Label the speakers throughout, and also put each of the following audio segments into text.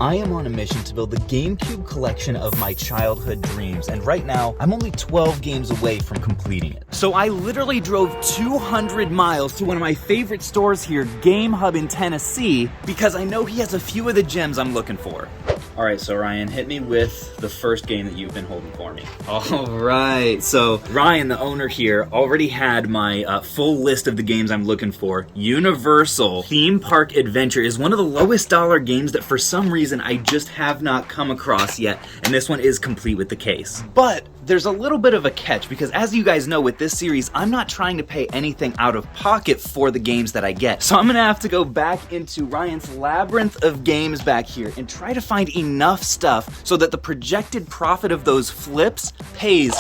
Speaker 1: I am on a mission to build the GameCube collection of my childhood dreams, and right now, I'm only 12 games away from completing it. So I literally drove 200 miles to one of my favorite stores here, Game Hub in Tennessee, because I know he has a few of the gems I'm looking for. All right, so Ryan, hit me with the first game that you've been holding for me. All right, so Ryan, the owner here, already had my full list of the games I'm looking for. Universal Theme Park Adventure is one of the lowest dollar games that for some reason I just have not come across yet, and this one is complete with the case. But there's a little bit of a catch, because as you guys know with this series, I'm not trying to pay anything out of pocket for the games that I get. So I'm gonna have to go back into Ryan's labyrinth of games back here and try to find enough stuff so that the projected profit of those flips pays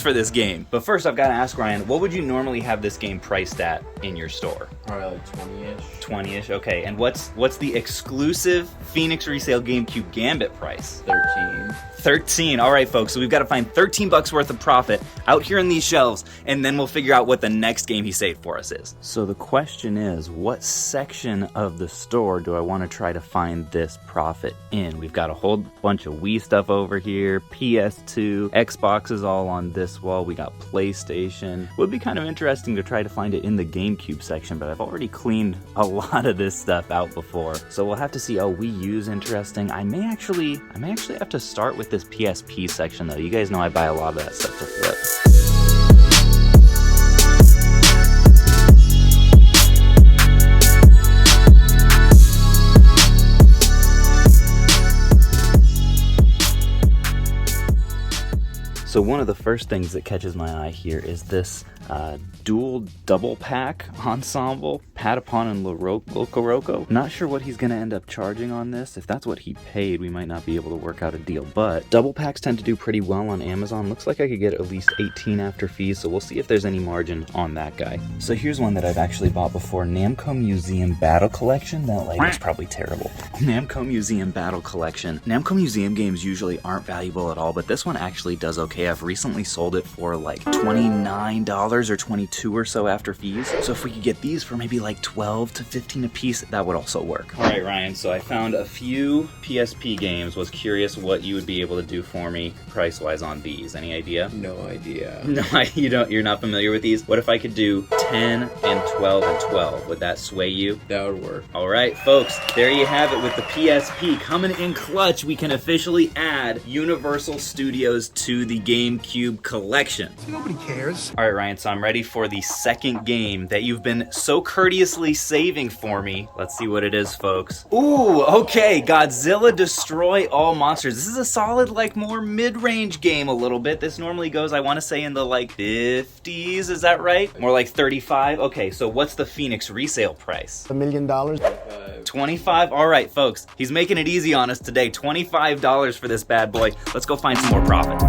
Speaker 1: for this game. But first I've got to ask Ryan, what would you normally have this game priced at in your store?
Speaker 2: Probably like 20-ish.
Speaker 1: 20-ish, okay. And what's the exclusive Phoenix Resale GameCube Gambit price? 13. All right, folks, so we've got to find 13 bucks worth of profit out here in these shelves, and then we'll figure out what the next game he saved for us is. So the question is, what section of the store do I want to try to find this profit in? We've got a whole bunch of Wii stuff over here, PS2, Xbox is all on this wall, we got PlayStation. Would be kind of interesting to try to find it in the GameCube section, but I've already cleaned a lot of this stuff out before. So we'll have to see. Oh, Wii U's interesting. I may actually have to start with this PSP section though. You guys know I buy a lot of that stuff to flip. So one of the first things that catches my eye here is this dual double pack ensemble, Patapon and Locoroco. Not sure what he's gonna end up charging on this. If that's what he paid, we might not be able to work out a deal, but double packs tend to do pretty well on Amazon. Looks like I could get at least 18 after fees, so we'll see if there's any margin on that guy. So here's one that I've actually bought before, Namco Museum Battle Collection. That label's probably terrible. Namco Museum Battle Collection. Namco Museum games usually aren't valuable at all, but this one actually does okay. I've recently sold it for like $29 or $22 or so after fees. So if we could get these for maybe like 12 to 15 a piece, that would also work. All right, Ryan, so I found a few PSP games. Was curious what you would be able to do for me price-wise on these. Any idea?
Speaker 2: No idea.
Speaker 1: No, you're not familiar with these? What if I could do 10 and 12 and 12? Would that sway you?
Speaker 2: That would work.
Speaker 1: All right, folks, there you have it with the PSP coming in clutch. We can officially add Universal Studios to the GameCube collection.
Speaker 3: Nobody cares.
Speaker 1: All right, Ryan, so I'm ready for the second game that you've been so courteously saving for me. Let's see what it is, folks. Ooh, okay, Godzilla Destroy All Monsters. This is a solid, like, more mid-range game a little bit. This normally goes, I want to say, in the, like, 50s, is that right? More like 35? Okay, so what's the Phoenix resale price?
Speaker 3: $1 million.
Speaker 1: 25? All right, folks. He's making it easy on us today. $25 for this bad boy. Let's go find some more profit.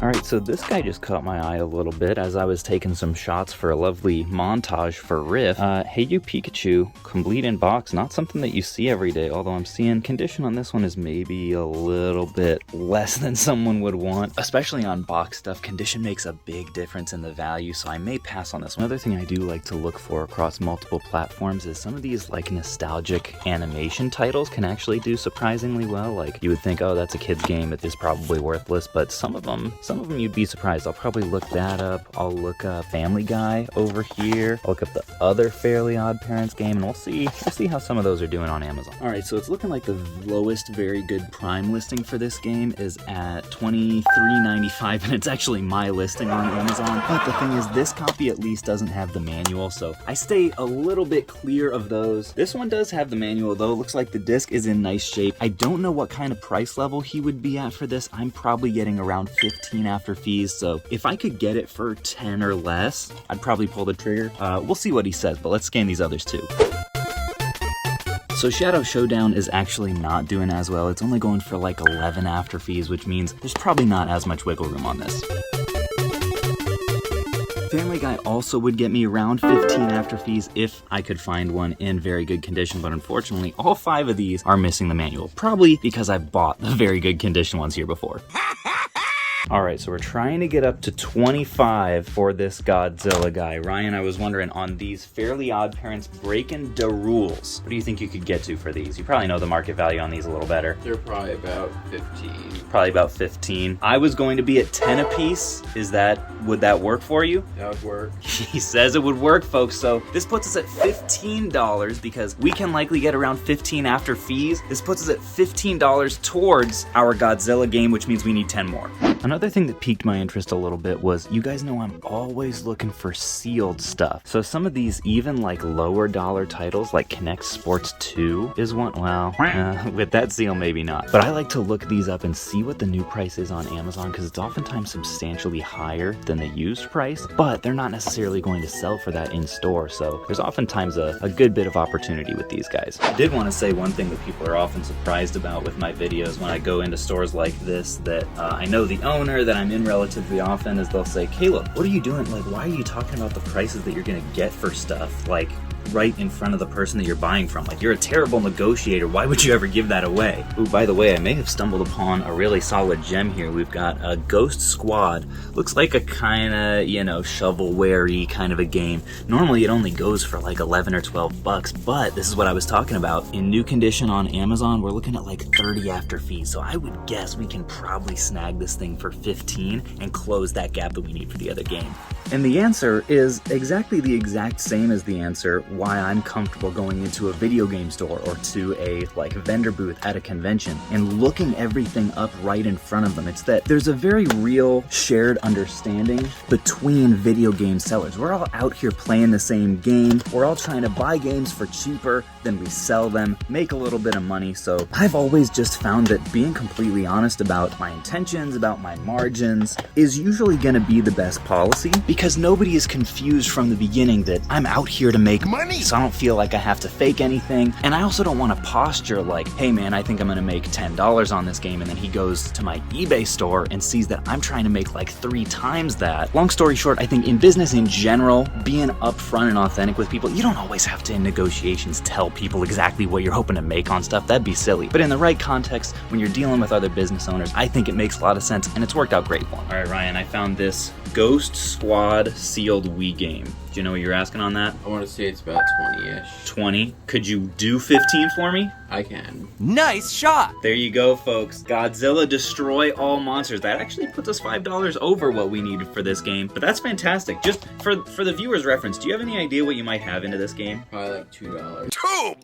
Speaker 1: Alright, so this guy just caught my eye a little bit as I was taking some shots for a lovely montage for Riff. Hey You Pikachu, complete in box, not something that you see every day, although I'm seeing condition on this one is maybe a little bit less than someone would want. Especially on box stuff, condition makes a big difference in the value, so I may pass on this one. Another thing I do like to look for across multiple platforms is some of these like nostalgic animation titles can actually do surprisingly well. Like you would think, oh, that's a kid's game, it is probably worthless, but some of them you'd be surprised. I'll probably look that up. I'll look up Family Guy over here. I'll look up the other Fairly Odd Parents game, and we'll see how some of those are doing on Amazon. All right, so it's looking like the lowest very good Prime listing for this game is at $23.95, and it's actually my listing on Amazon. But the thing is, this copy at least doesn't have the manual, so I stay a little bit clear of those. This one does have the manual, though. It looks like the disc is in nice shape. I don't know what kind of price level he would be at for this. I'm probably getting around 15 after fees, so if I could get it for 10 or less, I'd probably pull the trigger. We'll see what he says, but let's scan these others too. So Shadow Showdown is actually not doing as well. It's only going for like 11 after fees, which means there's probably not as much wiggle room on this. Family Guy also would get me around 15 after fees if I could find one in very good condition, but unfortunately all 5 of these are missing the manual, probably because I bought the very good condition ones here before. All right, so we're trying to get up to 25 for this Godzilla guy. Ryan, I was wondering, on these Fairly Odd Parents breaking the rules, what do you think you could get to for these? You probably know the market value on these a little better.
Speaker 2: They're probably about 15.
Speaker 1: Probably about 15. I was going to be at 10 apiece. Would that work for you?
Speaker 2: That would work.
Speaker 1: He says it would work, folks. So this puts us at $15 because we can likely get around 15 after fees. This puts us at $15 towards our Godzilla game, which means we need 10 more. Another thing that piqued my interest a little bit was, you guys know I'm always looking for sealed stuff. So some of these even like lower dollar titles like Connect Sports 2 is one. Well, with that seal, maybe not. But I like to look these up and see what the new price is on Amazon, because it's oftentimes substantially higher than the used price, but they're not necessarily going to sell for that in store. So there's oftentimes a good bit of opportunity with these guys. I did want to say one thing that people are often surprised about with my videos when I go into stores like this, that I know the owner, that I'm in relatively often, is they'll say, Caleb, what are you doing? Like, why are you talking about the prices that you're gonna get for stuff, like, right in front of the person that you're buying from? Like, you're a terrible negotiator. Why would you ever give that away? Ooh, by the way, I may have stumbled upon a really solid gem here. We've got a Ghost Squad. Looks like a kind of, shovelware-y kind of a game. Normally it only goes for like 11 or 12 bucks, but this is what I was talking about. In new condition on Amazon, we're looking at like 30 after fees. So I would guess we can probably snag this thing for 15 and close that gap that we need for the other game. And the answer is exactly the exact same as the answer why I'm comfortable going into a video game store or to a vendor booth at a convention and looking everything up right in front of them. It's that there's a very real shared understanding between video game sellers. We're all out here playing the same game. We're all trying to buy games for cheaper than we sell them, make a little bit of money. So I've always just found that being completely honest about my intentions, about my margins, is usually going to be the best policy, because nobody is confused from the beginning that I'm out here to make money. So I don't feel like I have to fake anything. And I also don't want to posture like, hey man, I think I'm going to make $10 on this game. And then he goes to my eBay store and sees that I'm trying to make like 3 times that. Long story short, I think in business in general, being upfront and authentic with people, you don't always have to in negotiations tell people exactly what you're hoping to make on stuff. That'd be silly. But in the right context, when you're dealing with other business owners, I think it makes a lot of sense, and it's worked out great for me. All right, Ryan, I found this Ghost Squad sealed Wii game. Do you know what you're asking on that?
Speaker 2: I want to say it's about 20-ish.
Speaker 1: 20? Could you do 15 for me?
Speaker 2: I can.
Speaker 3: Nice shot!
Speaker 1: There you go, folks. Godzilla Destroy All Monsters. That actually puts us $5 over what we needed for this game, but that's fantastic. Just for the viewer's reference, do you have any idea what you might have into this game?
Speaker 2: Probably like $2.
Speaker 3: $2!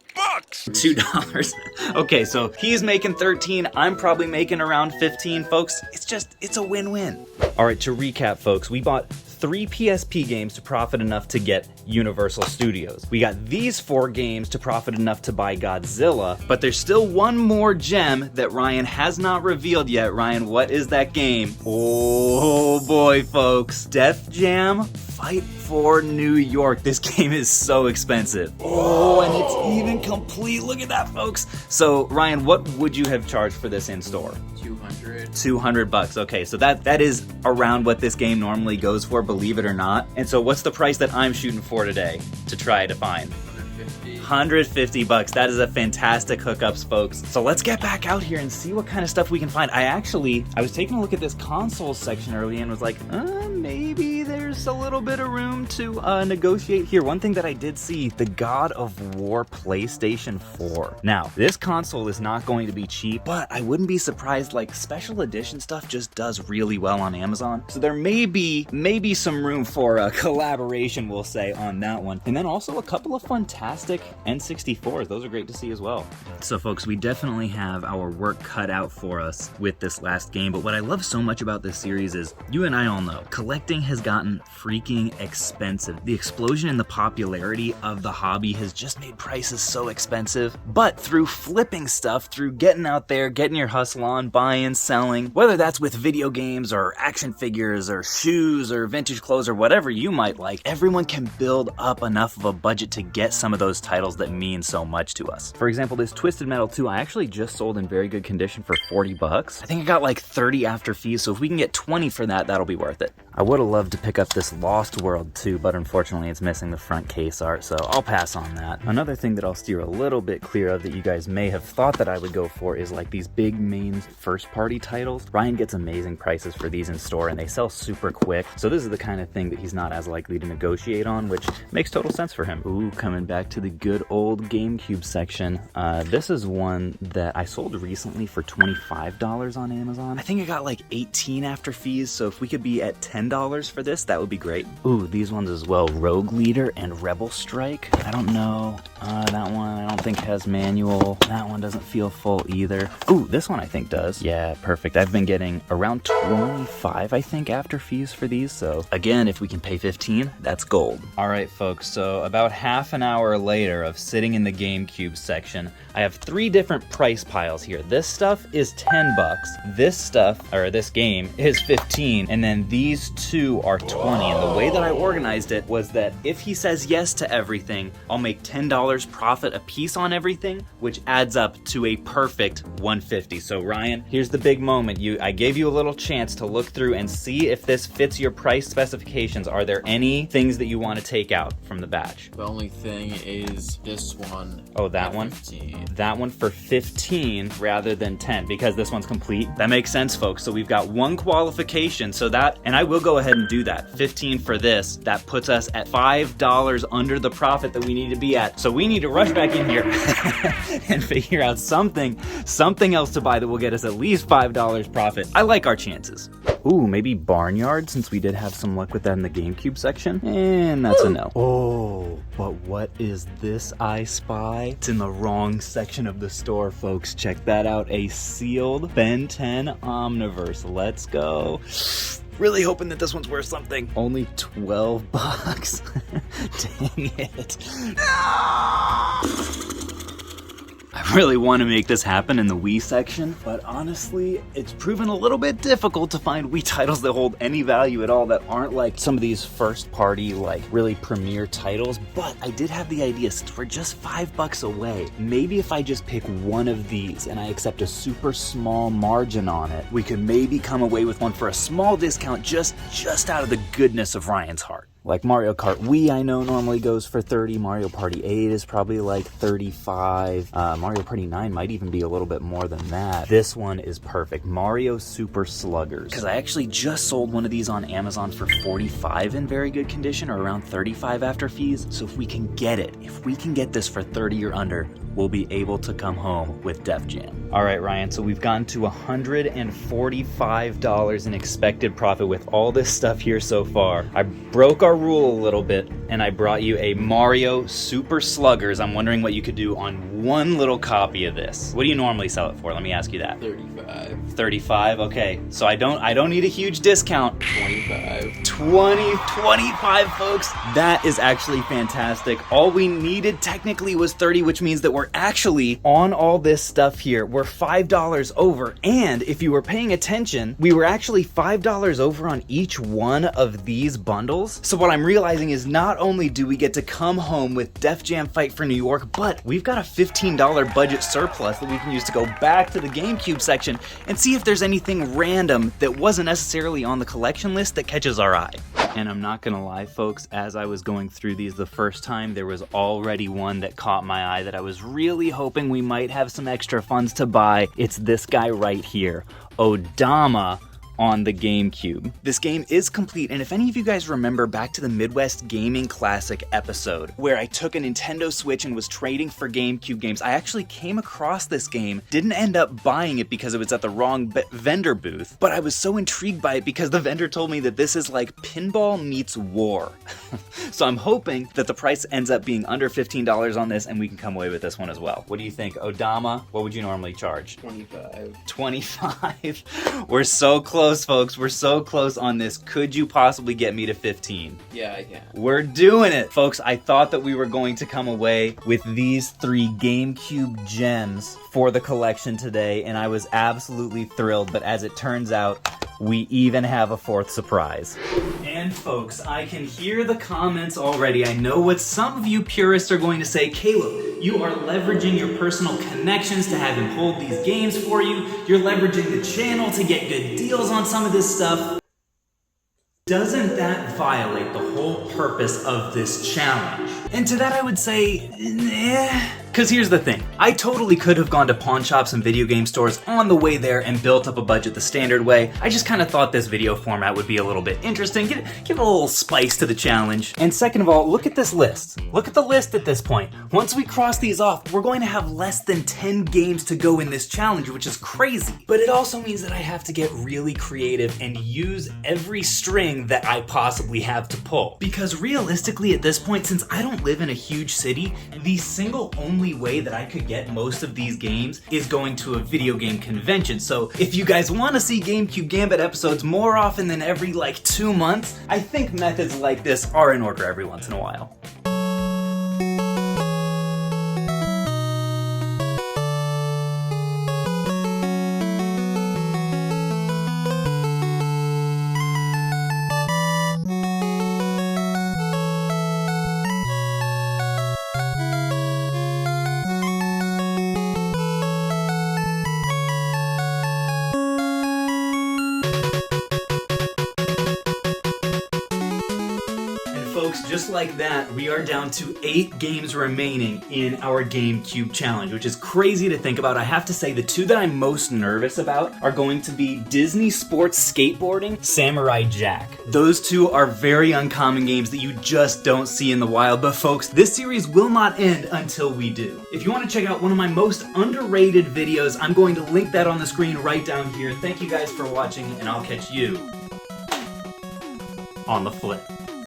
Speaker 1: $2. Okay, so he's making 13. I'm probably making around 15, folks. It's a win-win. All right, to recap, folks, we bought 3 PSP games to profit enough to get Universal Studios. We got these 4 games to profit enough to buy Godzilla, but there's still one more gem that Ryan has not revealed yet. Ryan, what is that game? Oh boy, folks. Def Jam Fight for New York. This game is so expensive. Oh, and it's even complete. Look at that, folks. So, Ryan, what would you have charged for this in store? 200 bucks. Okay, so that is around what this game normally goes for, believe it or not. And so what's the price that I'm shooting for today to try to find? 150 bucks. That is a fantastic hookups, folks. So let's get back out here and see what kind of stuff we can find. I was taking a look at this console section early and was like, maybe there's a little bit of room to negotiate here. One thing that I did see, the God of War PlayStation 4. Now, this console is not going to be cheap, but I wouldn't be surprised, like special edition stuff just does really well on Amazon. So there may be some room for a collaboration, we'll say, on that one. And then also a couple of fantastic N64s. Those are great to see as well. So folks, we definitely have our work cut out for us with this last game, but what I love so much about this series is, you and I all know, collecting has gotten freaking expensive. The explosion in the popularity of the hobby has just made prices so expensive, but through flipping stuff, through getting out there, getting your hustle on, buying, selling, whether that's with video games or action figures or shoes or vintage clothes or whatever you might like, everyone can build up enough of a budget to get some of those titles that mean so much to us. For example, this Twisted Metal 2 I actually just sold in very good condition for 40 bucks. I think I got like 30 after fees, so if we can get 20 for that, that'll be worth it. I would have loved to pick up this Lost World too, but unfortunately it's missing the front case art, so I'll pass on that. Another thing that I'll steer a little bit clear of that you guys may have thought that I would go for is like these big main first party titles. Ryan gets amazing prices for these in store and they sell super quick, so this is the kind of thing that he's not as likely to negotiate on, which makes total sense for him. Ooh, coming back to the good old GameCube section. This is one that I sold recently for $25 on Amazon. I think I got like 18 after fees, so if we could be at $10 for this, that would be great. Ooh, these ones as well. Rogue Leader and Rebel Strike. I don't know. That one I don't think has manual. That one doesn't feel full either. Ooh, this one I think does. Yeah, perfect. I've been getting around 25, I think, after fees for these, so again, if we can pay 15, that's gold. All right, folks, so about half an hour later of sitting in the GameCube section, I have 3 different price piles here. This stuff is 10 bucks. This stuff, or this game, is 15, and then these 2 are 20. And the way that I organized it was that if he says yes to everything, I'll make $10 profit a piece on everything, which adds up to a perfect 150. So Ryan, here's the big moment. I gave you a little chance to look through and see if this fits your price specifications. Are there any things that you want to take out from the batch?
Speaker 2: The only thing is this one.
Speaker 1: Oh, that one?
Speaker 2: 15.
Speaker 1: That one for 15 rather than 10 because this one's complete. That makes sense, folks. So we've got one qualification. So that, and I will go ahead and do that. 15 for this. That puts us at $5 under the profit that we need to be at. So we need to rush back in here and figure out something else to buy that will get us at least $5 profit. I like our chances. Ooh, maybe Barnyard, since we did have some luck with that in the GameCube section. And that's a no. Oh, but what is this I spy? It's in the wrong section of the store, folks. Check that out. A sealed Ben 10 Omniverse. Let's go. Really hoping that this one's worth something. Only 12 bucks. Dang it. I really want to make this happen in the Wii section, but honestly, it's proven a little bit difficult to find Wii titles that hold any value at all that aren't like some of these first party, like really premier titles. But I did have the idea, since we're just $5 away, maybe if I just pick one of these and I accept a super small margin on it, we could maybe come away with one for a small discount just out of the goodness of Ryan's heart. Like Mario Kart Wii, I know normally goes for 30. Mario Party 8 is probably like 35. Mario Party 9 might even be a little bit more than that. This one is perfect. Mario Super Sluggers. Because I actually just sold one of these on Amazon for 45 in very good condition, or around 35 after fees. So if we can get it, if we can get this for 30 or under, we'll be able to come home with Def Jam. All right, Ryan, so we've gotten to $145 in expected profit with all this stuff here so far. I broke our rule a little bit, and I brought you a Mario Super Sluggers. I'm wondering what you could do on one little copy of this. What do you normally sell it for? Let me ask you that.
Speaker 2: 35.
Speaker 1: 35, okay. So I don't need a huge discount.
Speaker 2: 25.
Speaker 1: 25, folks. That is actually fantastic. All we needed technically was 30, which means that we're actually on all this stuff here. We're $5 over. And if you were paying attention, we were actually $5 over on each one of these bundles. So what I'm realizing is not only do we get to come home with Def Jam Fight for New York, but we've got a $15 budget surplus that we can use to go back to the GameCube section and see if there's anything random that wasn't necessarily on the collection list that catches our eye. And I'm not gonna lie, folks, as I was going through these the first time, there was already one that caught my eye that I was really hoping we might have some extra funds to buy. It's this guy right here, Odama, on the GameCube. This game is complete, and if any of you guys remember back to the Midwest Gaming Classic episode where I took a Nintendo Switch and was trading for GameCube games, I actually came across this game, didn't end up buying it because it was at the wrong vendor booth, but I was so intrigued by it because the vendor told me that this is like pinball meets war. So I'm hoping that the price ends up being under $15 on this and we can come away with this one as well. What do you think, Odama? What would you normally charge?
Speaker 2: 25.
Speaker 1: 25? We're so close, folks. We're so close on this. Could you possibly get me to 15?
Speaker 2: Yeah, I can.
Speaker 1: We're doing it, folks. I thought that we were going to come away with these 3 GameCube gems for the collection today, and I was absolutely thrilled, but as it turns out, we even have a 4th surprise. And folks, I can hear the comments already. I know what some of you purists are going to say. Caleb, you are leveraging your personal connections to have him hold these games for you. You're leveraging the channel to get good deals on some of this stuff. Doesn't that violate the whole purpose of this challenge? And to that I would say, Because here's the thing, I totally could have gone to pawn shops and video game stores on the way there and built up a budget the standard way. I just kind of thought this video format would be a little bit interesting, give it a little spice to the challenge. And second of all, look at this list. Look at the list at this point. Once we cross these off, we're going to have less than 10 games to go in this challenge, which is crazy. But it also means that I have to get really creative and use every string that I possibly have to pull. Because realistically at this point, since I don't live in a huge city, the single only way that I could get most of these games is going to a video game convention. So if you guys want to see GameCube Gambit episodes more often than every like 2 months, I think methods like this are in order every once in a while. Folks, just like that, we are down to 8 games remaining in our GameCube challenge, which is crazy to think about. I have to say the 2 that I'm most nervous about are going to be Disney Sports Skateboarding, Samurai Jack. Those 2 are very uncommon games that you just don't see in the wild, but folks, this series will not end until we do. If you want to check out one of my most underrated videos, I'm going to link that on the screen right down here. Thank you guys for watching, and I'll catch you on the flip.